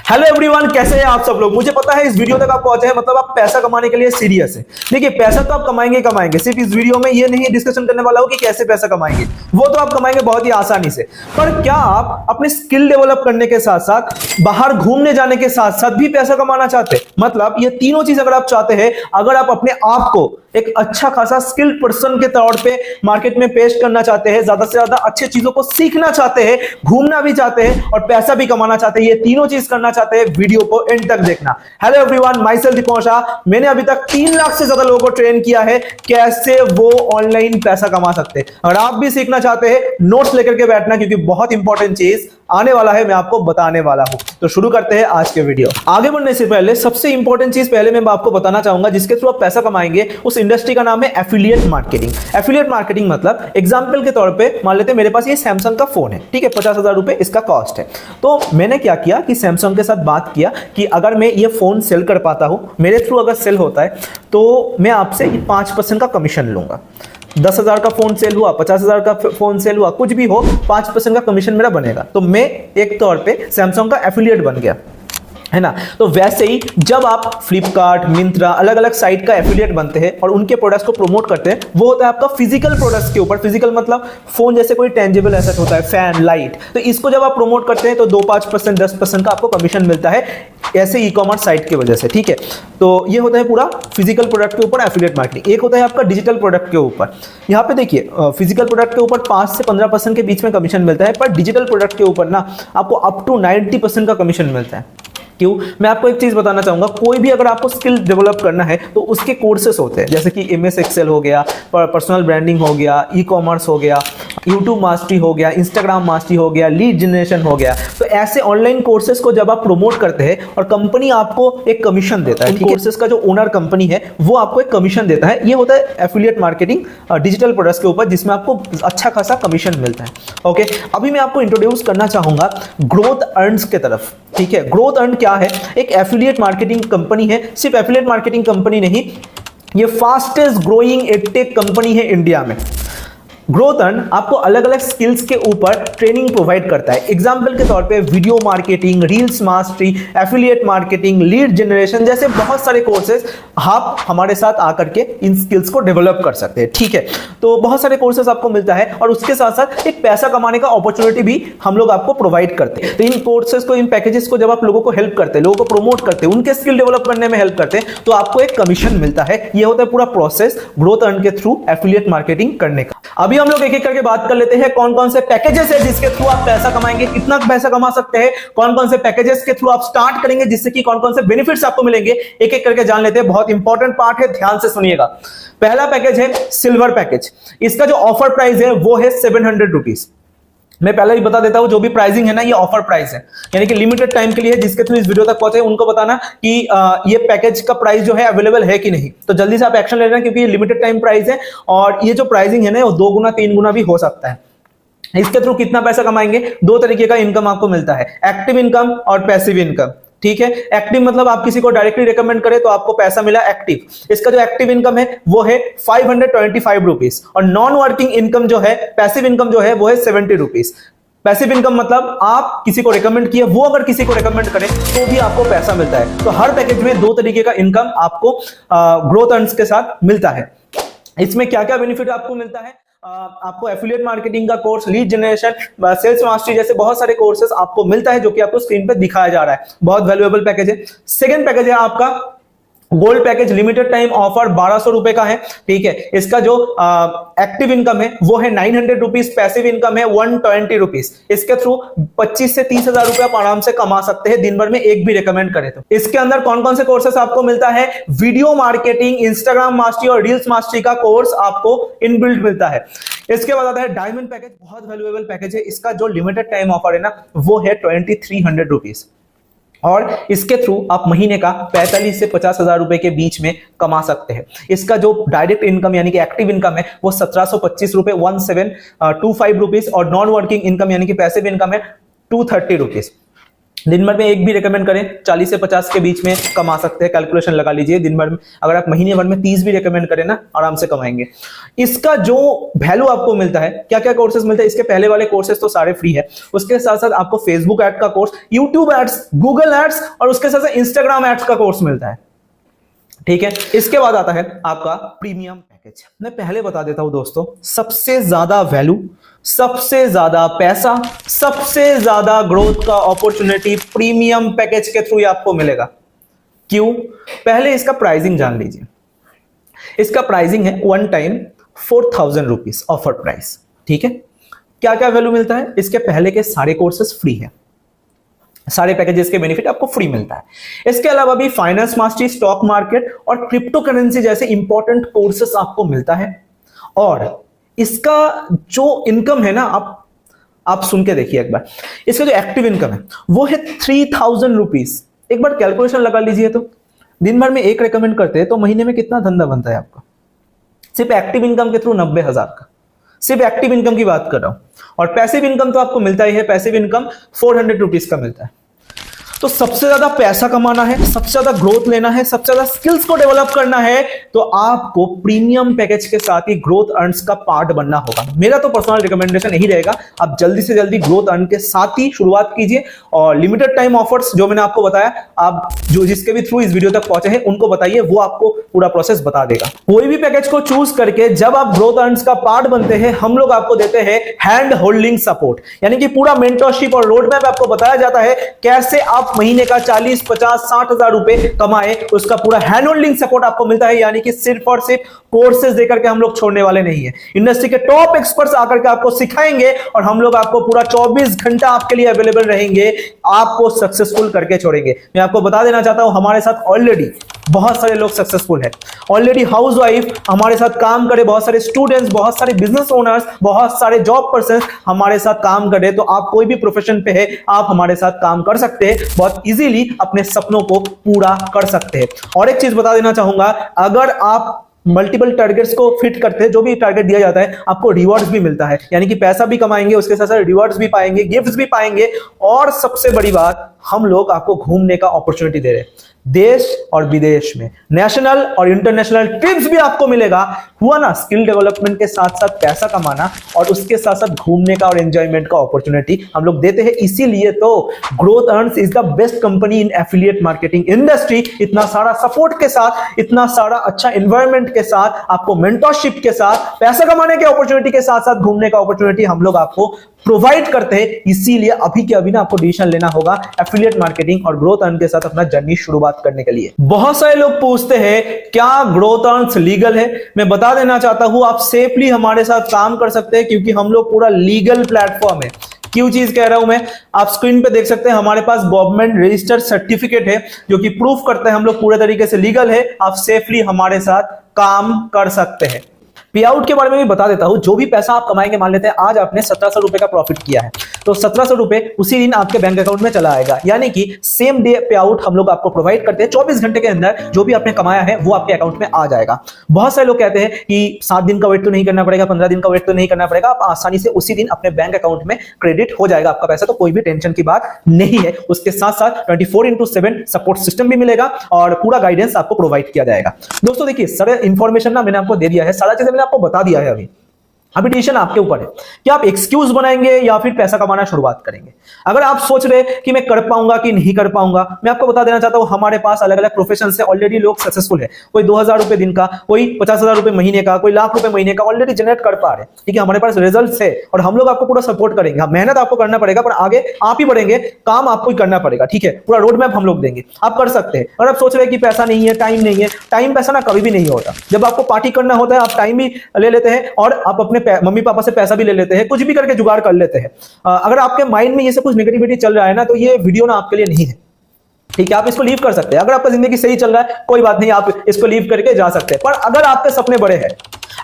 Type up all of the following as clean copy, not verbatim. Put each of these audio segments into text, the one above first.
Hello everyone, कैसे हैं आप सब लोग। मुझे पता है इस वीडियो तक आप पहुंचे हैं मतलब आप पैसा कमाने के लिए सीरियस है। देखिए, पैसा तो आप कमाएंगे। सिर्फ इस वीडियो में ये नहीं डिस्कशन करने वाला हो कि कैसे पैसा कमाएंगे, वो तो आप कमाएंगे बहुत ही आसानी से। पर क्या आप अपने स्किल डेवलप करने के साथ साथ बाहर घूमने जाने के साथ साथ भी पैसा कमाना चाहते हैं? मतलब ये तीनों चीज अगर आप चाहते हैं, अगर आप अपने आप को एक अच्छा खासा स्किल्ड पर्सन के तौर पे मार्केट में पेश करना चाहते हैं, ज्यादा से ज्यादा अच्छी चीजों को सीखना चाहते हैं, घूमना भी चाहते हैं और पैसा भी कमाना चाहते हैं, ये तीनों चीज करना चाहते हैं, वीडियो को एंड तक देखना। हेलो एवरीवन, माई सेल्फ दीपक शाह। मैंने अभी तक 3 लाख से ज्यादा लोगों को ट्रेन किया है कैसे वो ऑनलाइन पैसा कमा सकते हैं। अगर आप भी सीखना चाहते हैं, नोट्स लेकर के बैठना, क्योंकि बहुत इंपॉर्टेंट चीज आने वाला है, मैं आपको बताने वाला हूं। तो शुरू करते हैं आज के वीडियो। आगे बढ़ने से पहले सबसे इंपॉर्टेंट चीज पहले मैं आपको बताना चाहूंगा जिसके थ्रू आप पैसा कमाएंगे, उस इंडस्ट्री का नाम है एफिलिएट मार्केटिंग। एफिलिएट मार्केटिंग मतलब एग्जांपल के तौर पे मान लेते हैं मेरे पास ये सैमसंग का फोन है, ठीक है, 50,000 रुपए इसका कॉस्ट है। तो मैंने क्या किया कि सैमसंग के साथ बात किया कि अगर मैं ये फोन सेल कर पाता हूं, मेरे थ्रू अगर सेल होता है तो मैं आपसे 5% का कमीशन लूंगा। 10,000 का फोन सेल हुआ, 50,000 का फोन सेल हुआ, कुछ भी हो, 5% का कमीशन मेरा बनेगा। तो मैं एक तौर पे सैमसंग का एफिलिएट बन गया, है ना। तो वैसे ही जब आप फ्लिपकार्ट, मिंत्रा, अलग अलग साइट का एफिलिएट बनते हैं और उनके प्रोडक्ट्स को प्रमोट करते हैं, वो होता है आपका फिजिकल प्रोडक्ट्स के ऊपर। फिजिकल मतलब फोन जैसे कोई टेंजिबल एसेट होता है, फैन, लाइट, तो इसको जब आप प्रमोट करते हैं तो 2-5%, 10% का आपको कमीशन मिलता है ऐसे ई कॉमर्स साइट की वजह से, ठीक है। तो ये होता है पूरा फिजिकल प्रोडक्ट के ऊपर एफिलिएट मार्केटिंग। एक होता है आपका डिजिटल प्रोडक्ट के ऊपर। यहाँ पे देखिए, फिजिकल प्रोडक्ट के ऊपर 5 से 15% के बीच में कमीशन मिलता है, पर डिजिटल प्रोडक्ट के ऊपर ना आपको अप टू 90% का कमीशन मिलता है। क्यों? मैं आपको एक चीज बताना चाहूंगा, कोई भी अगर आपको स्किल डेवलप करना है तो उसके कोर्सेस होते हैं, जैसे कि MS एक्सेल हो गया, पर्सनल ब्रांडिंग हो गया, ई कॉमर्स हो गया, यूट्यूब मास्टरी हो गया, इंस्टाग्राम मास्टरी हो गया, लीड जनरेशन हो गया। तो ऐसे ऑनलाइन कोर्सेज को जब आप प्रमोट करते हैं और कंपनी आपको एक कमीशन देता है, कोर्सेज का जो ओनर कंपनी है वो आपको एक कमीशन देता है, ये होता है एफिलिएट मार्केटिंग डिजिटल प्रोडक्ट्स के ऊपर, जिसमें आपको अच्छा खासा कमीशन मिलता है। ओके, अभी मैं आपको इंट्रोड्यूस करना चाहूंगा ग्रोथ अर्न्स के तरफ, ठीक है। ग्रोथ अर्न क्या है? एक एफिलिएट मार्केटिंग कंपनी है। सिर्फ एफिलिएट मार्केटिंग कंपनी नहीं, ये फास्टेस्ट ग्रोइंग एडटेक कंपनी है इंडिया में। ग्रोथ अर्न आपको अलग अलग स्किल्स के ऊपर ट्रेनिंग प्रोवाइड करता है। एग्जाम्पल के तौर पे video marketing, reels mastery, affiliate marketing, lead generation जैसे बहुत सारे कोर्सेज आप हमारे साथ आकर के इन स्किल्स को डेवलप कर सकते हैं, ठीक है। तो बहुत सारे कोर्सेज आपको मिलता है और उसके साथ साथ एक पैसा कमाने का अपॉर्चुनिटी भी हम लोग आपको प्रोवाइड करते हैं। तो इन कोर्सेज को, इन पैकेजेस को जब आप लोगों को हेल्प करते हैं, लोगों को प्रमोट करते हैं, उनके स्किल डेवलप करने में हेल्प करते हैं, तो आपको एक कमीशन मिलता है। ये होता है पूरा प्रोसेस ग्रोथ अर्न के थ्रू एफिलिएट मार्केटिंग करने का। अभी हम लोग एक एक करके बात कर लेते हैं कौन कौन से पैकेजेस है जिसके थ्रू आप पैसा कमाएंगे, कितना पैसा कमा सकते हैं, कौन कौन से पैकेजेस के थ्रू आप स्टार्ट करेंगे, जिससे कि कौन कौन से बेनिफिट्स आपको मिलेंगे, एक एक करके जान लेते हैं। बहुत इंपॉर्टेंट पार्ट है, ध्यान से सुनिएगा। पहला पैकेज है सिल्वर पैकेज। इसका जो ऑफर प्राइस है वो है 700 रुपीज। मैं पहले ही बता देता हूं, जो भी प्राइसिंग है ना, ये ऑफर प्राइस है, यानी कि लिमिटेड टाइम के लिए। जिसके थ्रू इस वीडियो तक पहुंचे उनको बताना कि ये पैकेज का प्राइस जो है अवेलेबल है कि नहीं। तो जल्दी से आप एक्शन ले लेना, क्योंकि ये लिमिटेड टाइम प्राइस है और ये जो प्राइसिंग है ना, वो 2 गुना 3 गुना भी हो सकता है। इसके थ्रू कितना पैसा कमाएंगे? 2 तरीके का इनकम आपको मिलता है, एक्टिव इनकम और पैसिव इनकम, ठीक है। एक्टिव मतलब आप किसी को डायरेक्टली रिकमेंड करें तो आपको पैसा मिला एक्टिव। इसका जो एक्टिव इनकम है वो है 525 रुपीज। और नॉन वर्किंग इनकम जो है, पैसिव इनकम जो है, वो है 70 रुपीज। पैसिव इनकम मतलब आप किसी को रिकमेंड किए, वो अगर किसी को रिकमेंड करें तो भी आपको पैसा मिलता है। तो हर पैकेज में 2 तरीके का इनकम आपको ग्रोथ अर्न्स के साथ मिलता है। इसमें क्या क्या बेनिफिट आपको मिलता है? आपको एफिलिएट मार्केटिंग का course, lead generation, sales mastery जैसे बहुत सारे कोर्सेज आपको मिलता है, जो कि आपको स्क्रीन पे दिखाया जा रहा है। बहुत वैल्यूएबल पैकेज है। सेकंड पैकेज है आपका gold package. Limited time offer 1200 रुपए का है, ठीक है। इसका जो एक्टिव इनकम है वो है 900 रुपीज, पैसिव इनकम है 120 रुपीज। इसके थ्रू 25 से 30,000 रुपए आप आराम से कमा सकते हैं दिन भर में, एक भी रिकमेंड करे तो। इसके अंदर कौन कौन से कोर्सेस आपको मिलता है? वीडियो मार्केटिंग, इंस्टाग्राम मास्टरी और रील्स मास्टरी का कोर्स आपको इनबिल्ट मिलता है। इसके बाद आता है डायमंड पैकेज। बहुत वैल्यूएबल पैकेज है। इसका जो लिमिटेड टाइम ऑफर है ना, वो है 2300 रुपीज और इसके थ्रू आप महीने का 45 से 50,000 रुपए के बीच में कमा सकते हैं। इसका जो डायरेक्ट इनकम यानी कि एक्टिव इनकम है वो 1725 रुपए, 1725 रुपीज, और नॉन वर्किंग इनकम यानी कि पैसिव इनकम है 230 रुपीज। दिन भर में एक भी रेकमेंड करें 40 से 50 के बीच में कमा सकते हैं। कैलकुलेशन लगा लीजिए, दिन भर में अगर आप महीने भर में 30 भी रेकमेंड करें ना, आराम से कमाएंगे। इसका जो वैल्यू आपको मिलता है, क्या क्या कोर्सेज मिलते हैं, इसके पहले वाले कोर्सेज तो सारे फ्री है, उसके साथ साथ आपको फेसबुक एड का course, YouTube ads, Google ads और उसके साथ साथ इंस्टाग्राम एड्स का कोर्स मिलता है। ठीक है, इसके बाद आता है आपका प्रीमियम पैकेज। मैं पहले बता देता हूं दोस्तों, सबसे ज्यादा वैल्यू, सबसे ज्यादा पैसा, सबसे ज्यादा ग्रोथ का अपॉर्चुनिटी प्रीमियम पैकेज के थ्रू आपको मिलेगा। क्यों? पहले इसका प्राइसिंग जान लीजिए। इसका प्राइसिंग है one time 4000 rupees offer price. ठीक है, क्या क्या वैल्यू मिलता है? इसके पहले के सारे कोर्सेज फ्री है, सारे पैकेजेस के बेनिफिट आपको फ्री मिलता है। इसके अलावा भी फाइनेंस मास्टरी, स्टॉक मार्केट और क्रिप्टो करेंसी जैसे इंपॉर्टेंट कोर्सेस आपको मिलता है। और इसका जो इनकम है ना, आप सुन के देखिए एक बार, इसका जो एक्टिव इनकम है वो है 3000 रुपीज। एक बार कैलकुलेशन लगा लीजिए, तो दिन भर में एक रेकमेंड करते हैं तो महीने में कितना धंधा बनता है आपका, सिर्फ एक्टिव इनकम के थ्रू 90,000 का। सिर्फ एक्टिव इनकम की बात कर रहा हूं। और पैसिव इनकम तो आपको मिलता ही है, पैसिव इनकम 400 रुपीज का मिलता है। तो सबसे ज्यादा पैसा कमाना है, सबसे ज्यादा ग्रोथ लेना है, सबसे ज्यादा स्किल्स को डेवलप करना है, तो आपको प्रीमियम पैकेज के साथ ही ग्रोथ अर्न्स का पार्ट बनना होगा। मेरा तो पर्सनल रिकमेंडेशन यही रहेगा, आप जल्दी से जल्दी ग्रोथ अर्न के साथ ही शुरुआत कीजिए। और लिमिटेड टाइम ऑफर्स जो मैंने आपको बताया, आप जो जिसके भी थ्रू इस वीडियो तक पहुंचे हैं उनको बताइए, वो आपको पूरा प्रोसेस बता देगा। कोई भी पैकेज को चूज करके जब आप ग्रोथ अर्न्स का पार्ट बनते हैं, हम लोग आपको देते हैं हैंड होल्डिंग सपोर्ट, यानी कि पूरा मेंटरशिप और रोड मैप आपको बताया जाता है कैसे आप महीने का 40, 50, 60,000 रुपए कमाए। उसका पूरा हैंड होल्डिंग सपोर्ट आपको मिलता है, यानी कि सिर्फ और सिर्फ कोर्सेज देकर के हम लोग छोड़ने वाले नहीं है। इंडस्ट्री के टॉप एक्सपर्ट्स आकर के आपको सिखाएंगे और हम लोग आपको पूरा 24 घंटा आपके लिए अवेलेबल रहेंगे, आपको सक्सेसफुल करके छोड़ेंगे। मैं आपको बता देना चाहता हूं, हमारे साथ ऑलरेडी बहुत सारे लोग सक्सेसफुल है। ऑलरेडी हाउसवाइफ हमारे साथ काम करे, बहुत सारे स्टूडेंट्स, बहुत सारे बिजनेस ओनर्स, बहुत सारे जॉब पर्सन हमारे साथ काम करे। तो आप कोई भी प्रोफेशन पे है, आप हमारे साथ काम कर सकते हैं, बहुत इजीली अपने सपनों को पूरा कर सकते हैं। और एक चीज बता देना चाहूंगा, अगर आप मल्टीपल टारगेट्स को फिट करते हैं, जो भी टारगेट दिया जाता है आपको रिवॉर्ड्स भी मिलता है, यानी कि पैसा भी कमाएंगे, उसके साथ साथ रिवॉर्ड्स भी पाएंगे, गिफ्ट्स भी पाएंगे। और सबसे बड़ी बात, हम लोग आपको घूमने का अपॉर्चुनिटी दे रहे हैं, देश और विदेश में नेशनल और इंटरनेशनल ट्रिप्स भी आपको मिलेगा। हुआ ना, स्किल डेवलपमेंट के साथ साथ पैसा कमाना और उसके साथ साथ घूमने का और एंजॉयमेंट का अपॉर्चुनिटी हम लोग देते हैं। इसीलिए तो growth earns is the best company in affiliate marketing industry. इतना सारा सपोर्ट के साथ, इतना सारा अच्छा एनवायरनमेंट के साथ, आपको मेंटरशिप के साथ, पैसा कमाने के अपॉर्चुनिटी के साथ साथ घूमने का अपॉर्चुनिटी हम लोग आपको प्रोवाइड करते हैं। इसीलिए अभी के अभी ना आपको डिसीजन लेना होगा एफिलिएट मार्केटिंग और ग्रोथ अर्न के साथ अपना जर्नी शुरुआत करने के लिए। बहुत सारे लोग पूछते हैं क्या ग्रोथ अर्न्स लीगल है? मैं बता देना चाहता हूं, आप सेफली हमारे साथ काम कर सकते हैं, क्योंकि हम लोग पूरा लीगल प्लेटफॉर्म है। क्यों चीज कह रहा हूं मैं, आप स्क्रीन पे देख सकते हैं, हमारे पास गवर्नमेंट रजिस्टर्ड सर्टिफिकेट है जो कि प्रूफ करते हैं हम लोग पूरे तरीके से लीगल है। आप सेफली हमारे साथ काम कर सकते हैं। पे आउट के बारे में भी बता देता हूं, जो भी पैसा आप कमाएंगे, मान लेते हैं आज आपने 1700 रुपए का प्रॉफिट किया है, तो 1700 रुपए उसी दिन आपके बैंक अकाउंट में चला आएगा, यानी कि सेम डे पे आउट हम लोग आपको प्रोवाइड करते हैं। 24 घंटे के अंदर जो भी आपने कमाया है वो आपके अकाउंट में आ जाएगा। बहुत सारे लोग कहते हैं कि 7 दिन का वेट तो नहीं करना पड़ेगा, 15 दिन का वेट तो नहीं करना पड़ेगा, आप आसानी से उसी दिन अपने बैंक अकाउंट में क्रेडिट हो जाएगा आपका पैसा, तो कोई भी टेंशन की बात नहीं है। उसके साथ साथ 24/7 सपोर्ट सिस्टम भी मिलेगा और पूरा गाइडेंस आपको प्रोवाइड किया जाएगा। दोस्तों देखिए, सारा इंफॉर्मेशन ना मैंने आपको दे दिया है, सारा चीजें मैंने आपको बता दिया है। अभी डिसीजन आपके ऊपर है कि आप एक्सक्यूज बनाएंगे या फिर पैसा कमाना शुरुआत करेंगे। अगर आप सोच रहे कि मैं कर पाऊंगा कि नहीं कर पाऊंगा, मैं आपको बता देना चाहता हूं, हमारे पास अलग अलग प्रोफेशन से ऑलरेडी लोग सक्सेसफुल है। कोई 2000 रुपए दिन का, कोई 50,000 रुपए महीने का, कोई लाख रुपए महीने का ऑलरेडी जनरेट कर पा रहे हैं। ठीक है, हमारे पास रिजल्ट है और हम लोग आपको पूरा सपोर्ट करेंगे। मेहनत आपको करना पड़ेगा, पर आगे आप ही बढ़ेंगे, काम आपको ही करना पड़ेगा। ठीक है, पूरा रोड मैप हम लोग देंगे, आप कर सकते हैं। अगर आप सोच रहे हैं कि पैसा नहीं है, टाइम नहीं है, टाइम पैसा ना कभी भी नहीं होता। जब आपको पार्टी करना होता है, आप टाइम भी ले लेते हैं और आप अपने मम्मी पापा से पैसा भी ले लेते हैं, कुछ भी करके जुगाड़ कर लेते हैं। अगर आपके माइंड में ये सब कुछ नेगेटिविटी चल रहा है ना, तो ये वीडियो ना आपके लिए नहीं है। ठीक है, आप इसको लीव कर सकते हैं। अगर आपका जिंदगी सही चल रहा है, कोई बात नहीं, आप इसको लीव करके जा सकते हैं। पर अगर आपके सपने बड़े हैं,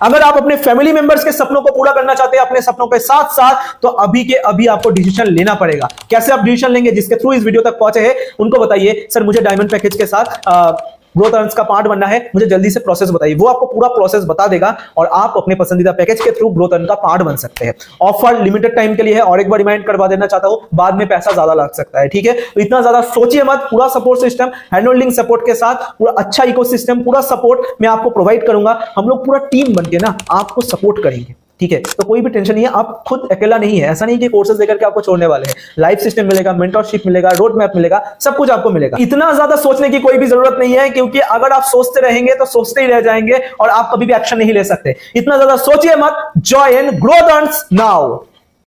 अगर आप अपने फैमिली मेंबर्स के सपनों को पूरा करना चाहते हैं अपने सपनों के साथ साथ, तो अभी के अभी आपको डिसीजन लेना पड़ेगा। कैसे आप डिसीजन लेंगे? जिसके थ्रू इस वीडियो तक पहुंचे हैं उनको बताइए, सर मुझे डायमंड पैकेज के साथ ग्रोथ अर्न्स का पार्ट बनना है, मुझे जल्दी से प्रोसेस बताइए। वो आपको पूरा प्रोसेस बता देगा और आप अपने पसंदीदा पैकेज के थ्रू ग्रोथ अर्न का पार्ट बन सकते हैं। ऑफर लिमिटेड टाइम के लिए है और एक बार रिमाइंड करवा देना चाहता हूं, बाद में पैसा ज्यादा लग सकता है, ठीक है। तो इतना ज्यादा सोचिए मत, पूरा support system, hand holding support के साथ पूरा अच्छा इकोसिस्टम, पूरा सपोर्ट मैं आपको प्रोवाइड करूंगा। हम लोग पूरा टीम बनके ना आपको सपोर्ट करेंगे, ठीक है। तो कोई भी टेंशन नहीं है, आप खुद अकेला नहीं है, ऐसा नहीं कि कोर्सेज लेकर के आपको छोड़ने वाले हैं। लाइफ सिस्टम मिलेगा, मेंटरशिप मिलेगा, रोड मैप मिलेगा, सब कुछ आपको मिलेगा। इतना ज्यादा सोचने की कोई भी जरूरत नहीं है, क्योंकि अगर आप सोचते रहेंगे तो सोचते ही रह जाएंगे और आप कभी भी एक्शन नहीं ले सकते। इतना ज्यादा सोचिए मत, जॉइन ग्रोथ अर्न्स नाउ।